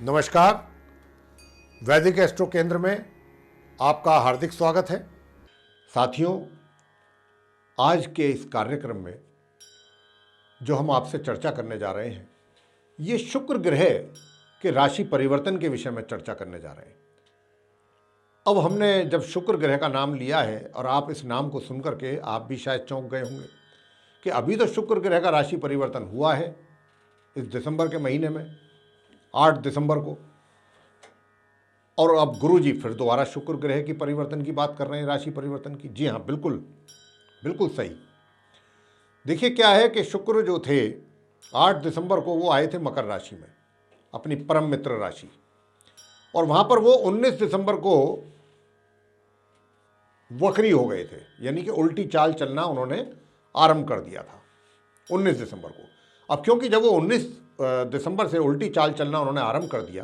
नमस्कार। वैदिक एस्ट्रो केंद्र में आपका हार्दिक स्वागत है। साथियों, आज के इस कार्यक्रम में जो हम आपसे चर्चा करने जा रहे हैं, ये शुक्र ग्रह के राशि परिवर्तन के विषय में चर्चा करने जा रहे हैं। अब हमने जब शुक्र ग्रह का नाम लिया है और आप इस नाम को सुनकर के आप भी शायद चौंक गए होंगे कि अभी तो शुक्र ग्रह का राशि परिवर्तन हुआ है इस दिसंबर के महीने में 8 दिसंबर को, और अब गुरुजी फिर दोबारा शुक्र ग्रह की परिवर्तन की बात कर रहे हैं, राशि परिवर्तन की। जी हाँ, बिल्कुल बिल्कुल सही। देखिए क्या है कि शुक्र जो थे 8 दिसंबर को वो आए थे मकर राशि में, अपनी परम मित्र राशि, और वहां पर वो 19 दिसंबर को वक्री हो गए थे, यानी कि उल्टी चाल चलना उन्होंने आरंभ कर दिया था 19 दिसंबर को। अब क्योंकि जब वो 19 दिसंबर से उल्टी चाल चलना उन्होंने आरंभ कर दिया,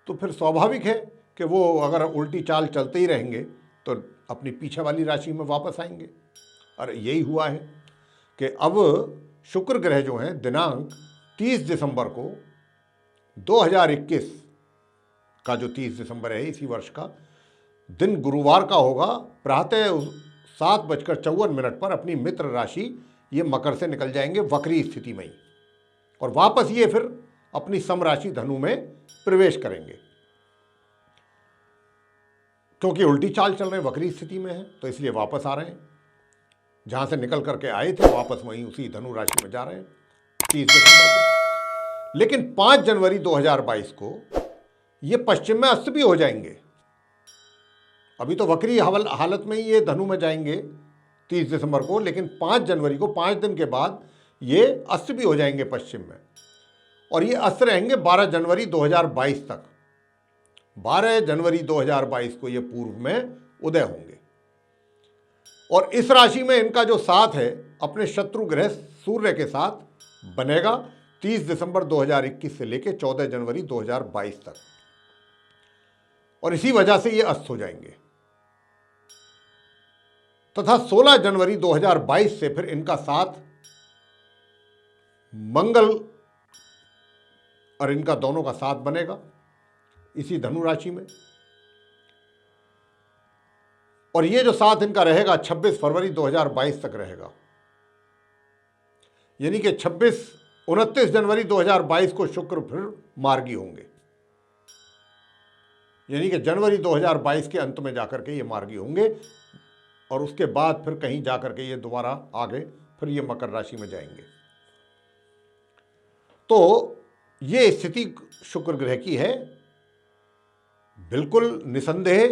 तो फिर स्वाभाविक है कि वो अगर उल्टी चाल चलते ही रहेंगे तो अपनी पीछे वाली राशि में वापस आएंगे। और यही हुआ है कि अब शुक्र ग्रह जो हैं दिनांक 30 दिसंबर को 2021 का, जो 30 दिसंबर है इसी वर्ष का दिन गुरुवार का होगा, प्रातः 7:54 पर अपनी मित्र राशि ये मकर से निकल जाएंगे वक्री स्थिति में ही, और वापस ये फिर अपनी सम राशि धनु में प्रवेश करेंगे। क्योंकि उल्टी चाल चल रहे हैं, वक्री स्थिति में है, तो इसलिए वापस आ रहे हैं। जहां से निकल करके आए थे वापस वहीं उसी धनु राशि में जा रहे हैं 30 दिसंबर को। लेकिन 5 जनवरी 2022 को ये पश्चिम में अस्त भी हो जाएंगे। अभी तो वक्री हालत में ही ये धनु में जाएंगे 30 दिसंबर को, लेकिन 5 जनवरी को, 5 दिन के बाद ये अस्त भी हो जाएंगे पश्चिम में, और ये अस्त रहेंगे 12 जनवरी 2022 तक। 12 जनवरी 2022 को ये पूर्व में उदय होंगे, और इस राशि में इनका जो साथ है अपने शत्रु ग्रह सूर्य के साथ बनेगा 30 दिसंबर 2021 से लेकर 14 जनवरी 2022 तक, और इसी वजह से ये अस्त हो जाएंगे। तथा 16 जनवरी 2022 से फिर इनका साथ मंगल और इनका दोनों का साथ बनेगा इसी धनु राशि में, और ये जो साथ इनका रहेगा 26 फरवरी 2022 तक रहेगा। यानी कि 29 जनवरी 2022 को शुक्र फिर मार्गी होंगे, यानी कि जनवरी 2022 के अंत में जाकर के ये मार्गी होंगे, और उसके बाद फिर कहीं जाकर के ये दोबारा आगे फिर ये मकर राशि में जाएंगे। तो ये स्थिति शुक्र ग्रह की है। बिल्कुल निसंदेह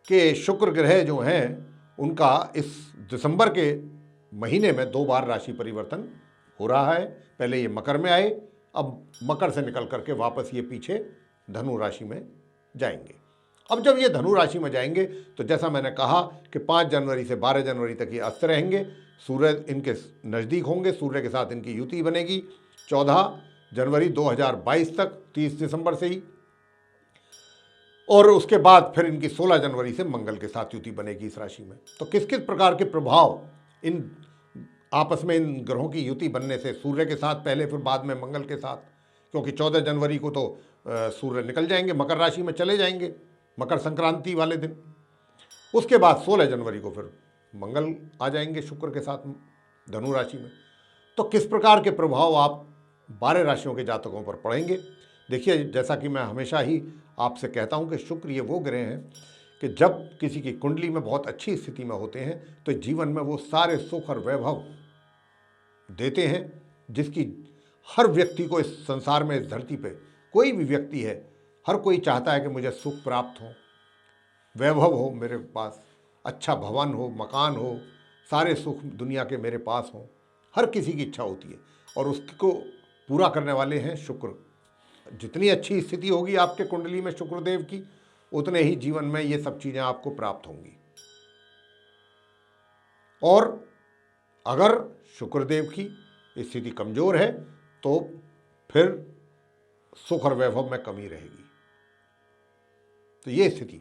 कि शुक्र ग्रह जो हैं उनका इस दिसंबर के महीने में 2 बार राशि परिवर्तन हो रहा है। पहले ये मकर में आए, अब मकर से निकल करके वापस ये पीछे धनु राशि में जाएंगे। अब जब ये धनु राशि में जाएंगे तो जैसा मैंने कहा कि 5 जनवरी से 12 जनवरी तक ये अस्त रहेंगे, सूर्य इनके नज़दीक होंगे, सूर्य के साथ इनकी युति बनेगी 14 जनवरी 2022 तक, 30 दिसंबर से ही, और उसके बाद फिर इनकी 16 जनवरी से मंगल के साथ युति बनेगी इस राशि में। तो किस किस प्रकार के प्रभाव इन आपस में इन ग्रहों की युति बनने से, सूर्य के साथ पहले फिर बाद में मंगल के साथ, क्योंकि 14 जनवरी को तो सूर्य निकल जाएंगे, मकर राशि में चले जाएंगे मकर संक्रांति वाले दिन। उसके बाद 16 जनवरी को फिर मंगल आ जाएंगे शुक्र के साथ धनु राशि में। तो किस प्रकार के प्रभाव आप 12 राशियों के जातकों पर पड़ेंगे? देखिए, जैसा कि मैं हमेशा ही आपसे कहता हूं कि शुक्र ये वो ग्रह हैं कि जब किसी की कुंडली में बहुत अच्छी स्थिति में होते हैं तो जीवन में वो सारे सुख और वैभव देते हैं, जिसकी हर व्यक्ति को इस संसार में, इस धरती पे कोई भी व्यक्ति है, हर कोई चाहता है कि मुझे सुख प्राप्त हो, वैभव हो मेरे पास, अच्छा भवन हो, मकान हो, सारे सुख दुनिया के मेरे पास हों। हर किसी की इच्छा होती है, और उसको पूरा करने वाले हैं शुक्र। जितनी अच्छी स्थिति होगी आपके कुंडली में शुक्रदेव की, उतने ही जीवन में ये सब चीज़ें आपको प्राप्त होंगी। और अगर शुक्रदेव की स्थिति कमज़ोर है तो फिर सुख और वैभव में कमी रहेगी। तो ये स्थिति।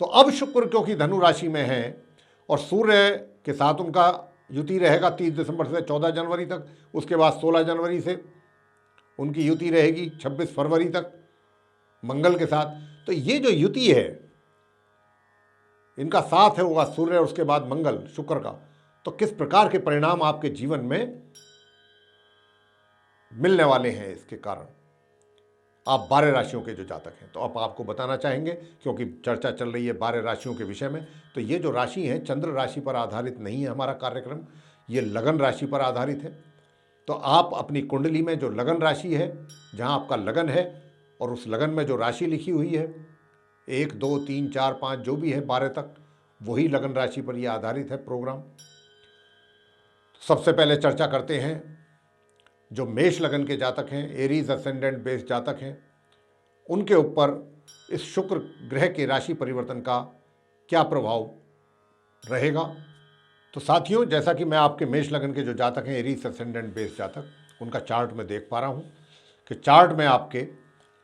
तो अब शुक्र क्योंकि धनु राशि में है और सूर्य के साथ उनका युति रहेगा 30 दिसंबर से 14 जनवरी तक, उसके बाद 16 जनवरी से उनकी युति रहेगी 26 फरवरी तक मंगल के साथ। तो ये जो युति है, इनका साथ है होगा सूर्य और उसके बाद मंगल शुक्र का, तो किस प्रकार के परिणाम आपके जीवन में मिलने वाले हैं इसके कारण, आप 12 राशियों के जो जातक हैं, तो अब आपको बताना चाहेंगे, क्योंकि चर्चा चल रही है 12 राशियों के विषय में। तो ये जो राशि है चंद्र राशि पर आधारित नहीं है हमारा कार्यक्रम, ये लगन राशि पर आधारित है। तो आप अपनी कुंडली में जो लगन राशि है, जहां आपका लगन है और उस लगन में जो राशि लिखी हुई है 1 2 3 4 5 जो भी है 12 तक, वही लगन राशि पर यह आधारित है प्रोग्राम। सबसे पहले चर्चा करते हैं जो मेष लगन के जातक हैं, एरीज असेंडेंट बेस जातक हैं, उनके ऊपर इस शुक्र ग्रह के राशि परिवर्तन का क्या प्रभाव रहेगा। तो साथियों, जैसा कि मैं आपके मेष लगन के जो जातक हैं, एरीज असेंडेंट बेस जातक, उनका चार्ट में देख पा रहा हूं कि चार्ट में आपके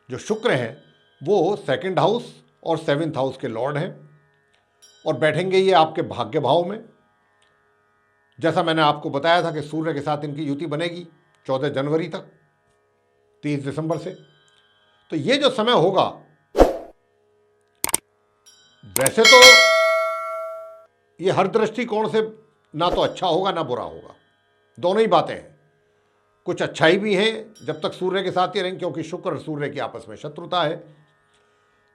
जो शुक्र हैं वो 2nd हाउस और 7th हाउस के लॉर्ड हैं और बैठेंगे ये आपके भाग्य भाव में। जैसा मैंने आपको बताया था कि सूर्य के साथ इनकी युति बनेगी 14 जनवरी तक, 30 दिसंबर से। तो ये जो समय होगा, वैसे तो ये हर दृष्टिकोण से ना तो अच्छा होगा ना बुरा होगा, दोनों ही बातें हैं। कुछ अच्छाई भी है जब तक सूर्य के साथ ही रहेंगे, क्योंकि शुक्र और सूर्य की आपस में शत्रुता है,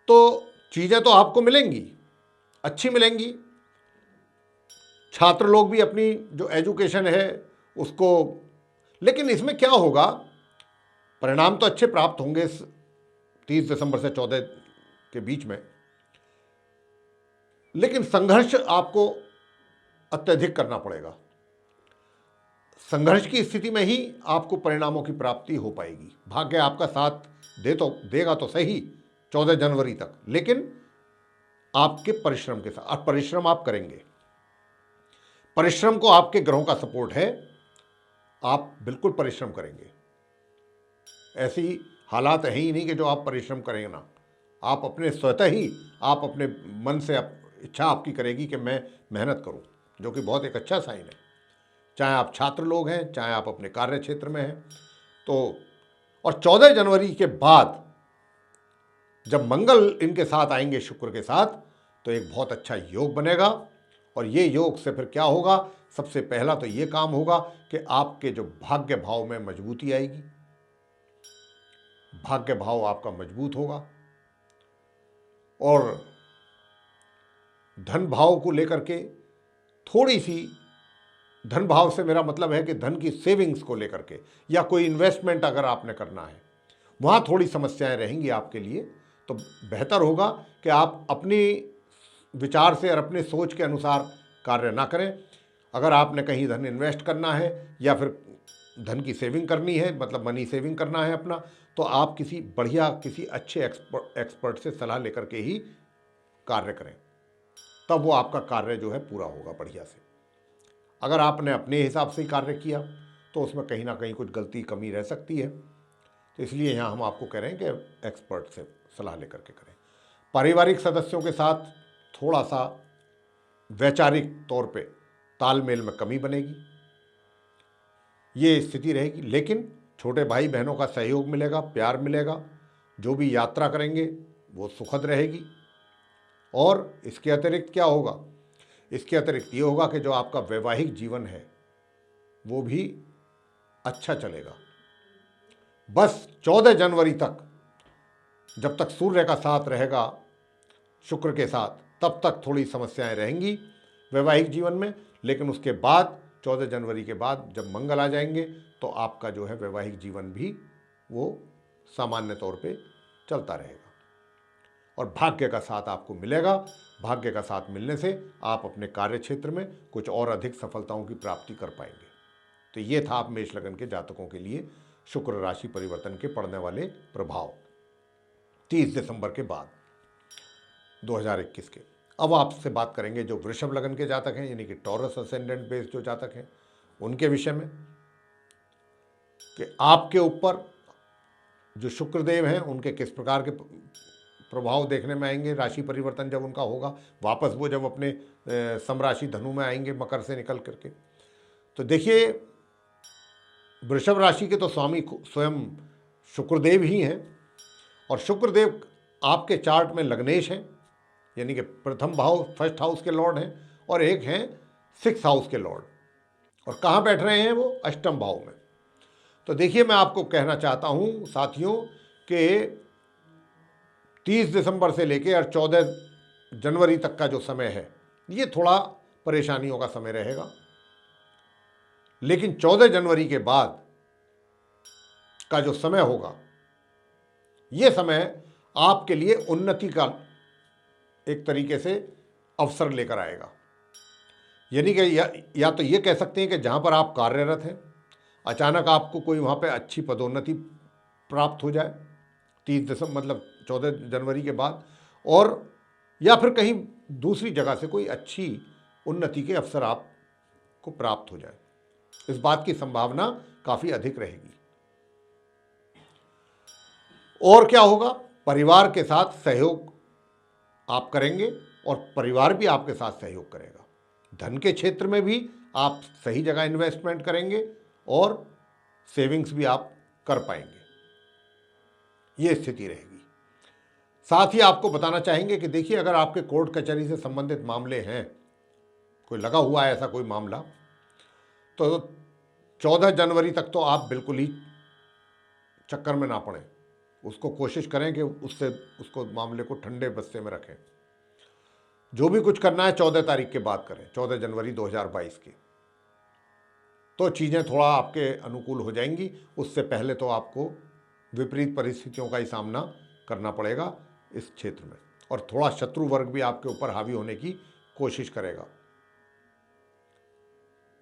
तो चीजें तो आपको मिलेंगी, अच्छी मिलेंगी। छात्र लोग भी अपनी जो एजुकेशन है उसको, लेकिन इसमें क्या होगा, परिणाम तो अच्छे प्राप्त होंगे 30 दिसंबर से 14 के बीच में, लेकिन संघर्ष आपको अत्यधिक करना पड़ेगा। संघर्ष की स्थिति में ही आपको परिणामों की प्राप्ति हो पाएगी। भाग्य आपका साथ देगा तो सही 14 जनवरी तक, लेकिन आपके परिश्रम के साथ, और परिश्रम आप करेंगे, परिश्रम को आपके ग्रहों का सपोर्ट है, आप बिल्कुल परिश्रम करेंगे। ऐसी हालात है ही नहीं कि जो आप परिश्रम करेंगे ना, आप अपने स्वतः ही, आप अपने मन से इच्छा आपकी करेगी कि मैं मेहनत करूं, जो कि बहुत एक अच्छा साइन है। चाहे आप छात्र लोग हैं, चाहे आप अपने कार्य क्षेत्र में हैं। तो और 14 जनवरी के बाद जब मंगल इनके साथ आएंगे शुक्र के साथ, तो एक बहुत अच्छा योग बनेगा। और ये योग से फिर क्या होगा, सबसे पहला तो ये काम होगा कि आपके जो भाग्य भाव में मजबूती आएगी, भाग्य भाव आपका मजबूत होगा। और धन भाव को लेकर के थोड़ी सी, धन भाव से मेरा मतलब है कि धन की सेविंग्स को लेकर के, या कोई इन्वेस्टमेंट अगर आपने करना है, वहाँ थोड़ी समस्याएं रहेंगी आपके लिए। तो बेहतर होगा कि आप अपनी विचार से और अपने सोच के अनुसार कार्य ना करें। अगर आपने कहीं धन इन्वेस्ट करना है या फिर धन की सेविंग करनी है, मतलब मनी सेविंग करना है अपना, तो आप किसी बढ़िया, किसी अच्छे एक्सपर्ट से सलाह लेकर के ही कार्य करें, तब वो आपका कार्य जो है पूरा होगा बढ़िया से। अगर आपने अपने हिसाब से ही कार्य किया तो उसमें कहीं ना कहीं कुछ गलती कमी रह सकती है। तो इसलिए यहाँ हम आपको कह रहे हैं कि एक्सपर्ट से सलाह लेकर के करें। पारिवारिक सदस्यों के साथ थोड़ा सा वैचारिक तौर पे तालमेल में कमी बनेगी, ये स्थिति रहेगी, लेकिन छोटे भाई बहनों का सहयोग मिलेगा, प्यार मिलेगा। जो भी यात्रा करेंगे वो सुखद रहेगी। और इसके अतिरिक्त क्या होगा, इसके अतिरिक्त ये होगा कि जो आपका वैवाहिक जीवन है वो भी अच्छा चलेगा। बस 14 जनवरी तक, जब तक सूर्य का साथ रहेगा शुक्र के साथ, तब तक थोड़ी समस्याएं रहेंगी वैवाहिक जीवन में, लेकिन उसके बाद 14 जनवरी के बाद जब मंगल आ जाएंगे तो आपका जो है वैवाहिक जीवन भी वो सामान्य तौर पे चलता रहेगा और भाग्य का साथ आपको मिलेगा। भाग्य का साथ मिलने से आप अपने कार्य क्षेत्र में कुछ और अधिक सफलताओं की प्राप्ति कर पाएंगे। तो ये था आप मेष लगन के जातकों के लिए शुक्र राशि परिवर्तन के पड़ने वाले प्रभाव 30 दिसंबर के बाद 2021 के। अब आपसे बात करेंगे जो वृषभ लगन के जातक हैं, यानी कि टॉरस असेंडेंट बेस जो जातक हैं, उनके विषय में, कि आपके ऊपर जो शुक्रदेव हैं उनके किस प्रकार के प्रभाव देखने में आएंगे। राशि परिवर्तन जब उनका होगा, वापस वो जब अपने समराशि धनु में आएंगे मकर से निकल करके, तो देखिए वृषभ राशि के तो स्वामी स्वयं शुक्रदेव ही हैं, और शुक्रदेव आपके चार्ट में लग्नेश हैं, यानी कि प्रथम भाव फर्स्ट हाउस के लॉर्ड हैं, और एक हैं सिक्स हाउस के लॉर्ड। और कहाँ बैठ रहे हैं वो? अष्टम भाव में। तो देखिए, मैं आपको कहना चाहता हूँ साथियों कि 30 दिसंबर से लेकर और 14 जनवरी तक का जो समय है, ये थोड़ा परेशानियों का समय रहेगा। लेकिन 14 जनवरी के बाद का जो समय होगा, ये समय आपके लिए उन्नति का एक तरीके से अवसर लेकर आएगा। यानी कि या तो ये कह सकते हैं कि जहाँ पर आप कार्यरत हैं, अचानक आपको कोई वहाँ पे अच्छी पदोन्नति प्राप्त हो जाए 30 दिसंबर मतलब 14 जनवरी के बाद, और या फिर कहीं दूसरी जगह से कोई अच्छी उन्नति के अवसर आपको प्राप्त हो जाए। इस बात की संभावना काफ़ी अधिक रहेगी। और क्या होगा? परिवार के साथ सहयोग आप करेंगे और परिवार भी आपके साथ सहयोग करेगा। धन के क्षेत्र में भी आप सही जगह इन्वेस्टमेंट करेंगे और सेविंग्स भी आप कर पाएंगे, ये स्थिति रहेगी। साथ ही आपको बताना चाहेंगे कि देखिए, अगर आपके कोर्ट कचहरी से संबंधित मामले हैं, कोई लगा हुआ है ऐसा कोई मामला, तो 14 जनवरी तक तो आप बिल्कुल ही चक्कर में ना पड़ें। उसको कोशिश करें कि उसको मामले को ठंडे बस्ते में रखें। जो भी कुछ करना है 14 तारीख के बाद करें, 14 जनवरी 2022 की, तो चीज़ें थोड़ा आपके अनुकूल हो जाएंगी। उससे पहले तो आपको विपरीत परिस्थितियों का ही सामना करना पड़ेगा इस क्षेत्र में, और थोड़ा शत्रु वर्ग भी आपके ऊपर हावी होने की कोशिश करेगा।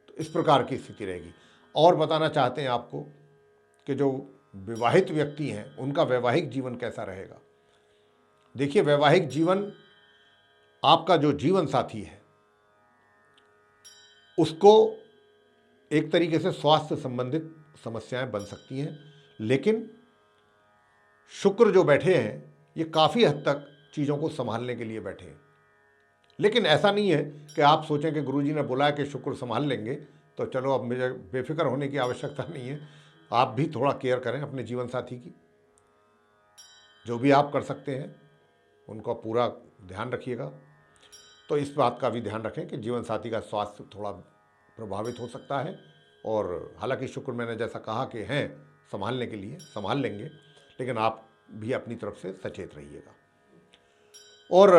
तो इस प्रकार की स्थिति रहेगी। और बताना चाहते हैं आपको कि जो विवाहित व्यक्ति हैं, उनका वैवाहिक जीवन कैसा रहेगा। देखिए, वैवाहिक जीवन, आपका जो जीवन साथी है उसको एक तरीके से स्वास्थ्य संबंधित समस्याएं बन सकती हैं, लेकिन शुक्र जो बैठे हैं ये काफ़ी हद तक चीज़ों को संभालने के लिए बैठे हैं। लेकिन ऐसा नहीं है कि आप सोचें कि गुरुजी ने बोला है कि शुक्र संभाल लेंगे तो चलो अब मुझे बेफिक्र होने की आवश्यकता नहीं है। आप भी थोड़ा केयर करें अपने जीवन साथी की। जो भी आप कर सकते हैं उनका पूरा ध्यान रखिएगा। तो इस बात का भी ध्यान रखें कि जीवन साथी का स्वास्थ्य थोड़ा प्रभावित हो सकता है, और हालांकि शुक्र मैंने जैसा कहा कि हैं संभालने के लिए, संभाल लेंगे, लेकिन आप भी अपनी तरफ से सचेत रहिएगा। और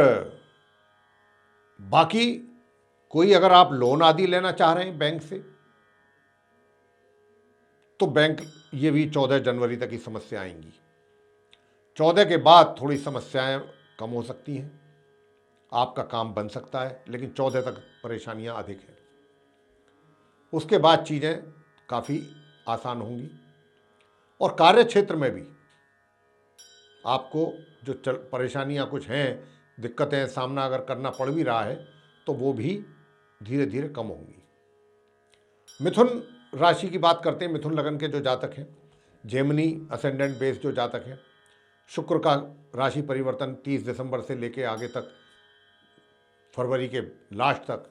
बाकी कोई अगर आप लोन आदि लेना चाह रहे हैं बैंक से, तो बैंक, ये भी 14 जनवरी तक की समस्या आएंगी। 14 के बाद थोड़ी समस्याएं कम हो सकती हैं, आपका काम बन सकता है, लेकिन 14 तक परेशानियां अधिक हैं। उसके बाद चीज़ें काफ़ी आसान होंगी। और कार्य क्षेत्र में भी आपको जो परेशानियां कुछ हैं, दिक्कतें सामना अगर करना पड़ भी रहा है, तो वो भी धीरे धीरे कम होंगी। मिथुन राशि की बात करते हैं। मिथुन लगन के जो जातक हैं, जेमिनी असेंडेंट बेस जो जातक हैं, शुक्र का राशि परिवर्तन 30 दिसंबर से लेके आगे तक, फरवरी के लास्ट तक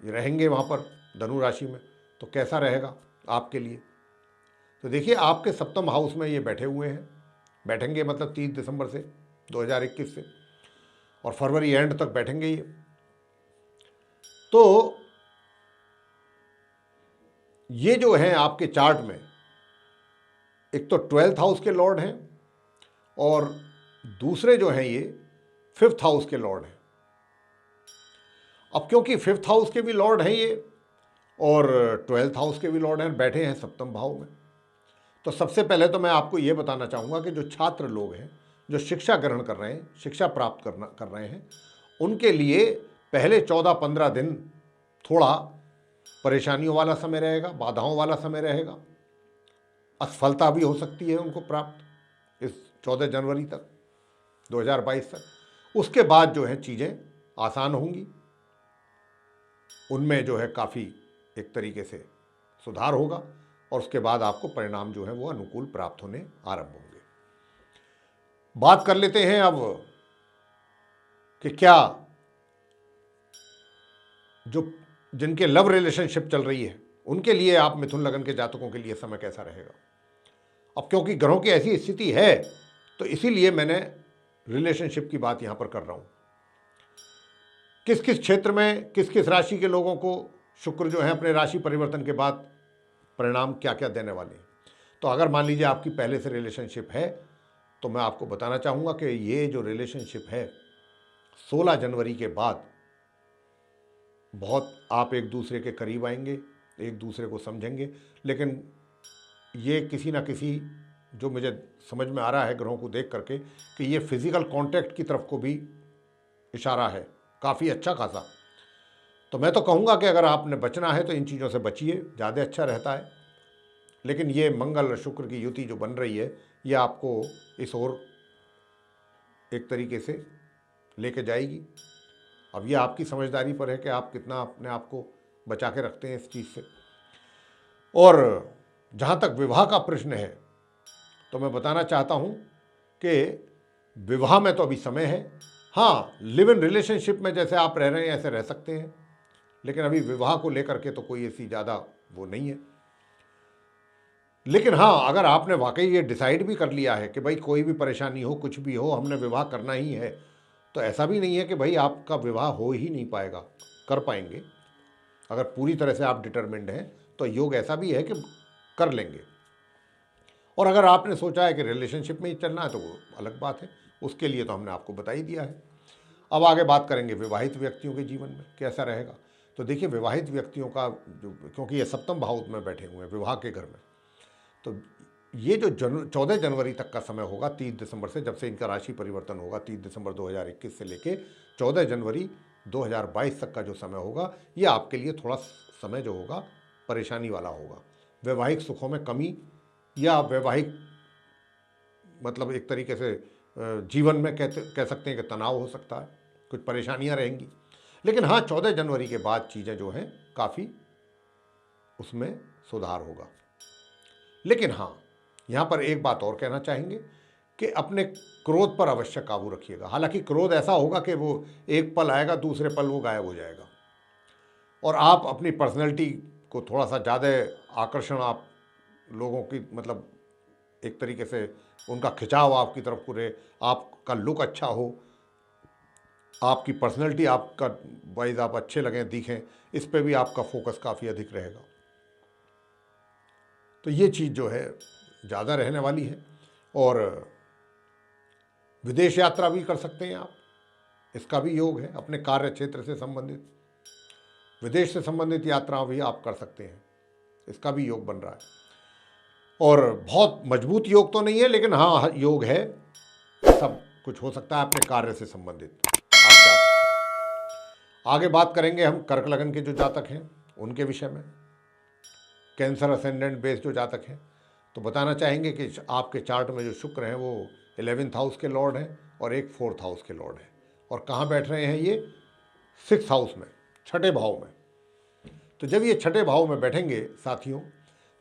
ये रहेंगे वहाँ पर धनु राशि में। तो कैसा रहेगा आपके लिए? तो देखिए, आपके सप्तम हाउस में ये बैठे हुए हैं, बैठेंगे मतलब 30 दिसंबर से 2021 से, और फरवरी एंड तक बैठेंगे ये। तो ये जो हैं आपके चार्ट में, एक तो 12th हाउस के लॉर्ड हैं, और दूसरे जो हैं ये 5th हाउस के लॉर्ड हैं। अब क्योंकि 5th हाउस के भी लॉर्ड हैं ये और 12th हाउस के भी लॉर्ड हैं, बैठे हैं सप्तम भाव में, तो सबसे पहले तो मैं आपको ये बताना चाहूँगा कि जो छात्र लोग हैं, जो शिक्षा ग्रहण कर रहे हैं, शिक्षा प्राप्त कर रहे हैं, उनके लिए पहले 14-15 दिन थोड़ा परेशानियों वाला समय रहेगा, बाधाओं वाला समय रहेगा। असफलता भी हो सकती है उनको प्राप्त इस 14 जनवरी तक, 2022 तक। उसके बाद जो है चीज़ें आसान होंगी, उनमें जो है काफ़ी एक तरीके से सुधार होगा, और उसके बाद आपको परिणाम जो है वो अनुकूल प्राप्त होने आरंभ होंगे। बात कर लेते हैं अब कि क्या जो जिनके लव रिलेशनशिप चल रही है उनके लिए, आप मिथुन लगन के जातकों के लिए समय कैसा रहेगा। अब क्योंकि ग्रहों की ऐसी स्थिति है तो इसीलिए मैंने रिलेशनशिप की बात यहां पर कर रहा हूं। किस किस क्षेत्र में किस किस राशि के लोगों को शुक्र जो है अपने राशि परिवर्तन के बाद परिणाम क्या क्या देने वाले हैं। तो अगर मान लीजिए आपकी पहले से रिलेशनशिप है तो मैं आपको बताना चाहूँगा कि ये जो रिलेशनशिप है 16 जनवरी के बाद बहुत आप एक दूसरे के करीब आएंगे, एक दूसरे को समझेंगे। लेकिन ये किसी ना किसी, जो मुझे समझ में आ रहा है ग्रहों को देख करके, कि ये फिजिकल कांटेक्ट की तरफ को भी इशारा है, काफ़ी अच्छा खासा। तो मैं तो कहूँगा कि अगर आपने बचना है तो इन चीज़ों से बचिए, ज़्यादा अच्छा रहता है। लेकिन ये मंगल और शुक्र की युति जो बन रही है ये आपको इस ओर एक तरीके से लेके जाएगी। अब ये आपकी समझदारी पर है कि आप कितना अपने आप को बचा के रखते हैं इस चीज़ से। और जहाँ तक विवाह का प्रश्न है तो मैं बताना चाहता हूँ कि विवाह में तो अभी समय है। हाँ, लिव इन रिलेशनशिप में जैसे आप रह रहे हैं ऐसे रह सकते हैं, लेकिन अभी विवाह को लेकर के तो कोई ऐसी ज़्यादा वो नहीं है। लेकिन हाँ, अगर आपने वाकई ये डिसाइड भी कर लिया है कि भाई कोई भी परेशानी हो, कुछ भी हो, हमने विवाह करना ही है, तो ऐसा भी नहीं है कि भाई आपका विवाह हो ही नहीं पाएगा, कर पाएंगे। अगर पूरी तरह से आप डिटरमिन्ड हैं तो योग ऐसा भी है कि कर लेंगे। और अगर आपने सोचा है कि रिलेशनशिप में ही चलना है तो वो अलग बात है, उसके लिए तो हमने आपको बता ही दिया है। अब आगे बात करेंगे विवाहित व्यक्तियों के जीवन में कैसा रहेगा। तो देखिए, विवाहित व्यक्तियों का जो, क्योंकि ये सप्तम भाव में बैठे हुए हैं विवाह के घर में, तो ये जो 14 जनवरी तक का समय होगा, 30 दिसंबर से, जब से इनका राशि परिवर्तन होगा, 30 दिसंबर 2021 से लेके 14 जनवरी 2022 तक का जो समय होगा, ये आपके लिए थोड़ा समय जो होगा परेशानी वाला होगा। वैवाहिक सुखों में कमी या वैवाहिक मतलब एक तरीके से जीवन में कह सकते हैं कि तनाव हो सकता है, कुछ परेशानियां रहेंगी। लेकिन हाँ, 14 जनवरी के बाद चीज़ें जो हैं काफ़ी उसमें सुधार होगा। लेकिन हाँ, यहाँ पर एक बात और कहना चाहेंगे कि अपने क्रोध पर अवश्य काबू रखिएगा। हालांकि क्रोध ऐसा होगा कि वो एक पल आएगा, दूसरे पल वो गायब हो जाएगा, और आप अपनी पर्सनैलिटी को थोड़ा सा ज़्यादा आकर्षण, आप लोगों की मतलब एक तरीके से उनका खिंचाव आपकी तरफ पूरे, आपका लुक अच्छा हो, आपकी पर्सनैलिटी आपका वाइज आप अच्छे लगें, दिखें, इस पे भी आपका फोकस काफ़ी अधिक रहेगा। तो ये चीज़ जो है ज़्यादा रहने वाली है। और विदेश यात्रा भी कर सकते हैं आप, इसका भी योग है। अपने कार्य क्षेत्र से संबंधित विदेश से संबंधित यात्रा भी आप कर सकते हैं, इसका भी योग बन रहा है। और बहुत मजबूत योग तो नहीं है, लेकिन हाँ योग है, सब कुछ हो सकता है अपने कार्य से संबंधित आप जा सकते हैं। आगे बात करेंगे हम कर्क लगन के जो जातक हैं उनके विषय में। कैंसर असेंडेंट बेस जो जातक हैं, तो बताना चाहेंगे कि आपके चार्ट में जो शुक्र हैं वो 11th हाउस के लॉर्ड हैं और एक 4th हाउस के लॉर्ड हैं। और कहाँ बैठ रहे हैं ये? 6th हाउस में, छठे भाव में। तो जब ये छठे भाव में बैठेंगे साथियों,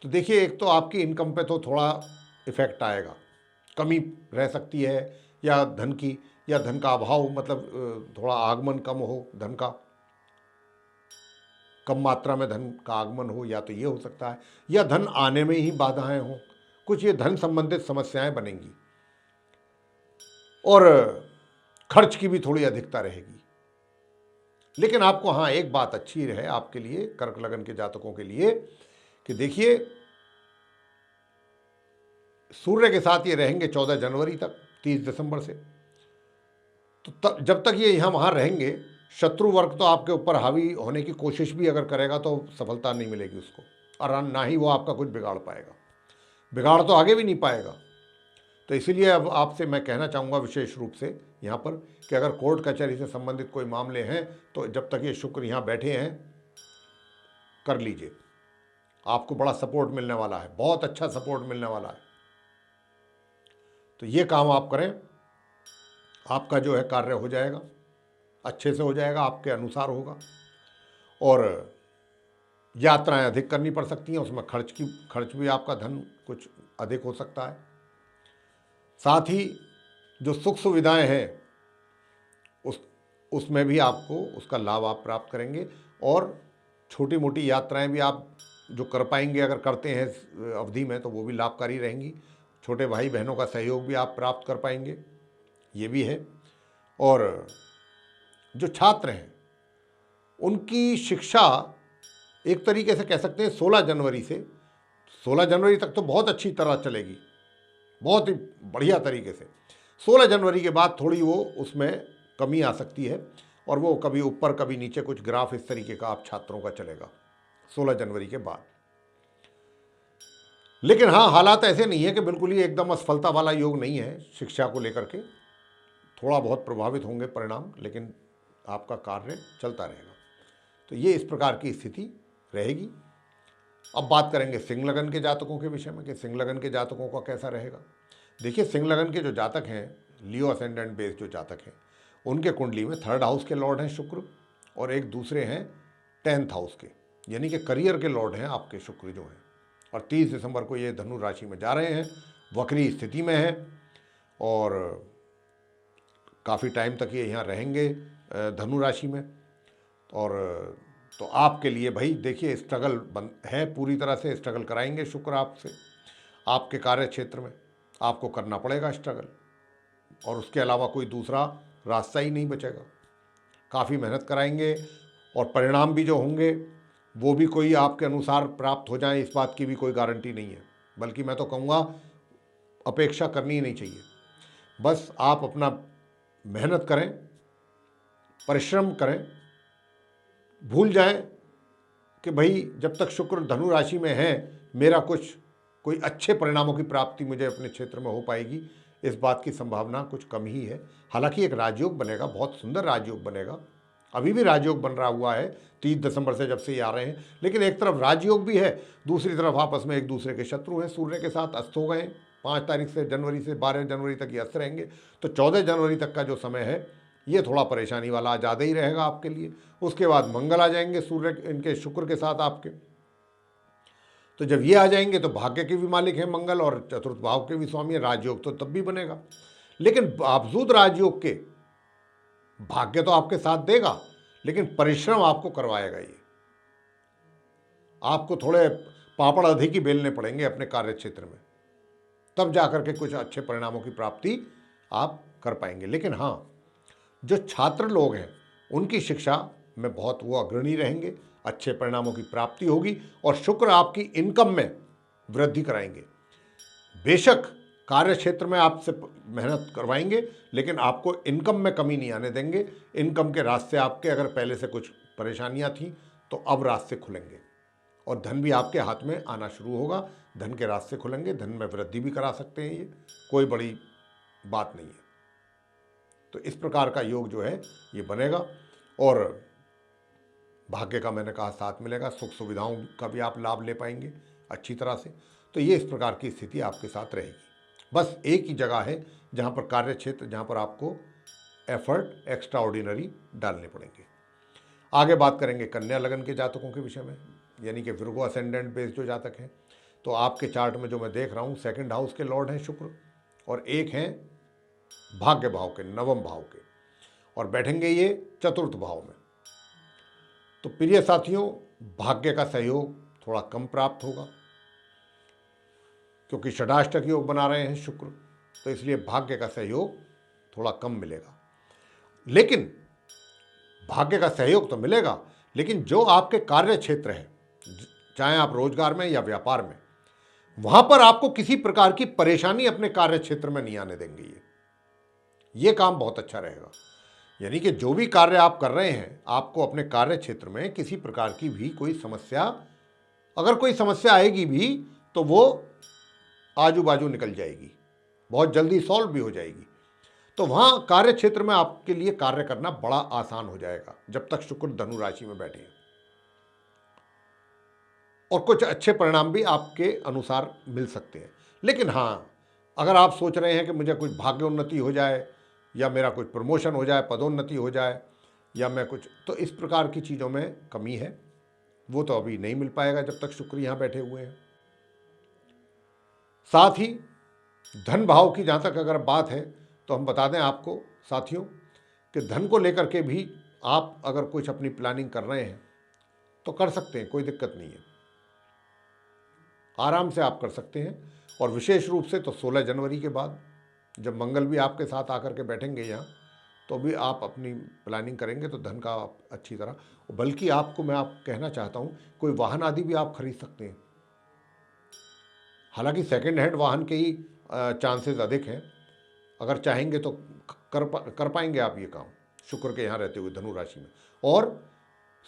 तो देखिए, एक तो आपकी इनकम पे तो थोड़ा इफेक्ट आएगा, कमी रह सकती है, या धन की, या धन का अभाव, मतलब थोड़ा आगमन कम हो, धन का कम मात्रा में धन का आगमन हो, या तो ये हो सकता है, या धन आने में ही बाधाएं हों, कुछ ये धन संबंधित समस्याएं बनेंगी। और खर्च की भी थोड़ी अधिकता रहेगी। लेकिन आपको हाँ एक बात अच्छी है आपके लिए, कर्क लगन के जातकों के लिए, कि देखिए सूर्य के साथ ये रहेंगे 14 जनवरी तक, 30 दिसंबर से। तो जब तक ये यहाँ वहाँ रहेंगे, शत्रु वर्ग तो आपके ऊपर हावी होने की कोशिश भी अगर करेगा तो सफलता नहीं मिलेगी उसको, और ना ही वो आपका कुछ बिगाड़ पाएगा, बिगाड़ तो आगे भी नहीं पाएगा। तो इसीलिए अब आपसे मैं कहना चाहूँगा विशेष रूप से यहाँ पर कि अगर कोर्ट कचहरी से संबंधित कोई मामले हैं तो जब तक ये शुक्र यहाँ बैठे हैं कर लीजिए, आपको बड़ा सपोर्ट मिलने वाला है, बहुत अच्छा सपोर्ट मिलने वाला है। तो ये काम आप करें, आपका जो है कार्य हो जाएगा, अच्छे से हो जाएगा, आपके अनुसार होगा। और यात्राएं अधिक करनी पड़ सकती हैं, उसमें खर्च भी आपका धन कुछ अधिक हो सकता है। साथ ही जो सुख सुविधाएं हैं उसमें भी आपको उसका लाभ आप प्राप्त करेंगे। और छोटी मोटी यात्राएं भी आप जो कर पाएंगे, अगर करते हैं अवधि में, तो वो भी लाभकारी रहेंगी। छोटे भाई बहनों का सहयोग भी आप प्राप्त कर पाएंगे, ये भी है। और जो छात्र हैं उनकी शिक्षा एक तरीके से कह सकते हैं 16 जनवरी से, 16 जनवरी तक तो बहुत अच्छी तरह चलेगी, बहुत ही बढ़िया तरीके से। 16 जनवरी के बाद थोड़ी वो उसमें कमी आ सकती है और वो कभी ऊपर कभी नीचे कुछ ग्राफ इस तरीके का आप छात्रों का चलेगा 16 जनवरी के बाद। लेकिन हाँ, हालात ऐसे नहीं है कि बिल्कुल ही एकदम असफलता वाला योग नहीं है। शिक्षा को लेकर के थोड़ा बहुत प्रभावित होंगे परिणाम, लेकिन आपका कार्य चलता रहेगा। तो ये इस प्रकार की स्थिति रहेगी। अब बात करेंगे सिंह लगन के जातकों के विषय में कि सिंह लगन के जातकों का कैसा रहेगा। देखिए, सिंह लगन के जो जातक हैं, लियो असेंडेंट बेस जो जातक हैं, उनके कुंडली में 3rd हाउस के लॉर्ड हैं शुक्र और एक दूसरे हैं 10th हाउस के, यानी कि करियर के लॉर्ड हैं आपके शुक्र जो हैं। और 30 दिसंबर को ये धनु राशि में जा रहे हैं, वक्री स्थिति में है और काफ़ी टाइम तक ये यहाँ रहेंगे धनु राशि में। और तो आपके लिए भाई देखिए स्ट्रगल है, पूरी तरह से स्ट्रगल कराएंगे शुक्र आपसे। आपके कार्य क्षेत्र में आपको करना पड़ेगा स्ट्रगल, और उसके अलावा कोई दूसरा रास्ता ही नहीं बचेगा। काफ़ी मेहनत कराएंगे और परिणाम भी जो होंगे वो भी कोई आपके अनुसार प्राप्त हो जाए, इस बात की भी कोई गारंटी नहीं है। बल्कि मैं तो कहूँगा अपेक्षा करनी ही नहीं चाहिए। बस आप अपना मेहनत करें, परिश्रम करें, भूल जाएं कि भाई जब तक शुक्र धनु राशि में है मेरा कोई अच्छे परिणामों की प्राप्ति मुझे अपने क्षेत्र में हो पाएगी, इस बात की संभावना कुछ कम ही है। हालांकि एक राजयोग बनेगा, बहुत सुंदर राजयोग बनेगा, अभी भी राजयोग बन रहा हुआ है 30 दिसंबर से जब से ये आ रहे हैं। लेकिन एक तरफ राजयोग भी है, दूसरी तरफ आपस में एक दूसरे के शत्रु हैं, सूर्य के साथ अस्त हो गए। 5 तारीख से जनवरी से 12 जनवरी तक ये अस्त रहेंगे। तो 14 जनवरी तक का जो समय है ये थोड़ा परेशानी वाला ज़्यादा ही रहेगा आपके लिए। उसके बाद मंगल आ जाएंगे सूर्य इनके शुक्र के साथ आपके। तो जब ये आ जाएंगे तो भाग्य के भी मालिक हैं मंगल और चतुर्थ भाव के भी स्वामी हैं। राजयोग तो तब भी बनेगा, लेकिन बावजूद राजयोग के भाग्य तो आपके साथ देगा, लेकिन परिश्रम आपको करवाएगा। ये आपको थोड़े पापड़ अधिक ही बेलने पड़ेंगे अपने कार्य क्षेत्र में, तब जाकर के कुछ अच्छे परिणामों की प्राप्ति आप कर पाएंगे। लेकिन हाँ, जो छात्र लोग हैं उनकी शिक्षा में बहुत वो अग्रणी रहेंगे, अच्छे परिणामों की प्राप्ति होगी और शुक्र आपकी इनकम में वृद्धि कराएंगे। बेशक कार्य क्षेत्र में आपसे मेहनत करवाएंगे, लेकिन आपको इनकम में कमी नहीं आने देंगे। इनकम के रास्ते आपके अगर पहले से कुछ परेशानियां थी तो अब रास्ते खुलेंगे और धन भी आपके हाथ में आना शुरू होगा। धन के रास्ते खुलेंगे, धन में वृद्धि भी करा सकते हैं, ये कोई बड़ी बात नहीं है। तो इस प्रकार का योग जो है ये बनेगा और भाग्य का मैंने कहा साथ मिलेगा, सुख सुविधाओं का भी आप लाभ ले पाएंगे अच्छी तरह से। तो ये इस प्रकार की स्थिति आपके साथ रहेगी। बस एक ही जगह है जहाँ पर कार्य क्षेत्र, जहाँ पर आपको एफर्ट एक्स्ट्रा ऑर्डिनरी डालने पड़ेंगे। आगे बात करेंगे कन्या लगन के जातकों के विषय में, यानी कि विर्गो असेंडेंट बेस जो जातक हैं। तो आपके चार्ट में जो मैं देख रहा हूँ 2nd हाउस के लॉर्ड हैं शुक्र और एक हैं भाग्य भाव के, 9वें भाव के, और बैठेंगे ये 4th भाव में। तो प्रिय साथियों, भाग्य का सहयोग थोड़ा कम प्राप्त होगा क्योंकि षडाष्टक योग बना रहे हैं शुक्र, तो इसलिए भाग्य का सहयोग थोड़ा कम मिलेगा। लेकिन भाग्य का सहयोग तो मिलेगा, लेकिन जो आपके कार्य क्षेत्र है, चाहे आप रोजगार में या व्यापार में, वहां पर आपको किसी प्रकार की परेशानी अपने कार्य क्षेत्र में नहीं आने देंगे। ये काम बहुत अच्छा रहेगा। यानी कि जो भी कार्य आप कर रहे हैं, आपको अपने कार्य क्षेत्र में किसी प्रकार की भी कोई समस्या, अगर कोई समस्या आएगी भी तो वो आजू बाजू निकल जाएगी, बहुत जल्दी सॉल्व भी हो जाएगी। तो वहाँ कार्य क्षेत्र में आपके लिए कार्य करना बड़ा आसान हो जाएगा जब तक शुक्र धनु राशि में बैठे हैं, और कुछ अच्छे परिणाम भी आपके अनुसार मिल सकते हैं। लेकिन हाँ, अगर आप सोच रहे हैं कि मुझे कुछ भाग्योन्नति हो जाए या मेरा कुछ प्रमोशन हो जाए, पदोन्नति हो जाए, या मैं कुछ, तो इस प्रकार की चीज़ों में कमी है, वो तो अभी नहीं मिल पाएगा जब तक शुक्र यहाँ बैठे हुए हैं। साथ ही धन भाव की जहाँ तक अगर बात है तो हम बता दें आपको साथियों कि धन को लेकर के भी आप अगर कुछ अपनी प्लानिंग कर रहे हैं तो कर सकते हैं, कोई दिक्कत नहीं है, आराम से आप कर सकते हैं। और विशेष रूप से तो 16 जनवरी के बाद जब मंगल भी आपके साथ आकर के बैठेंगे यहाँ, तो भी आप अपनी प्लानिंग करेंगे तो धन का आप अच्छी तरह, बल्कि आपको मैं आप कहना चाहता हूँ कोई वाहन आदि भी आप खरीद सकते हैं। हालांकि सेकंड हैंड वाहन के ही चांसेस अधिक हैं, अगर चाहेंगे तो कर पाएंगे आप ये काम शुक्र के यहाँ रहते हुए धनु राशि में। और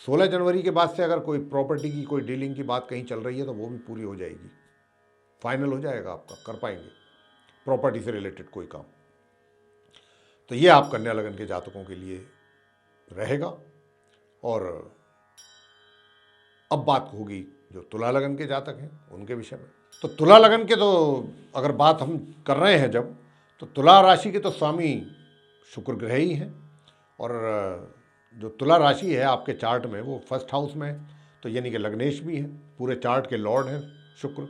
16 जनवरी के बाद से अगर कोई प्रॉपर्टी की कोई डीलिंग की बात कहीं चल रही है तो वो भी पूरी हो जाएगी, फाइनल हो जाएगा आपका, कर पाएंगे प्रॉपर्टी से रिलेटेड कोई काम। तो ये आप कन्या लगन के जातकों के लिए रहेगा। और अब बात होगी जो तुला लगन के जातक हैं उनके विषय में। तो तुला लगन के तो अगर बात हम कर रहे हैं जब, तो तुला राशि के तो स्वामी शुक्र ग्रह ही हैं, और जो तुला राशि है आपके चार्ट में वो फर्स्ट हाउस में है, तो यानी कि लग्नेश भी है, पूरे चार्ट के लॉर्ड हैं शुक्र।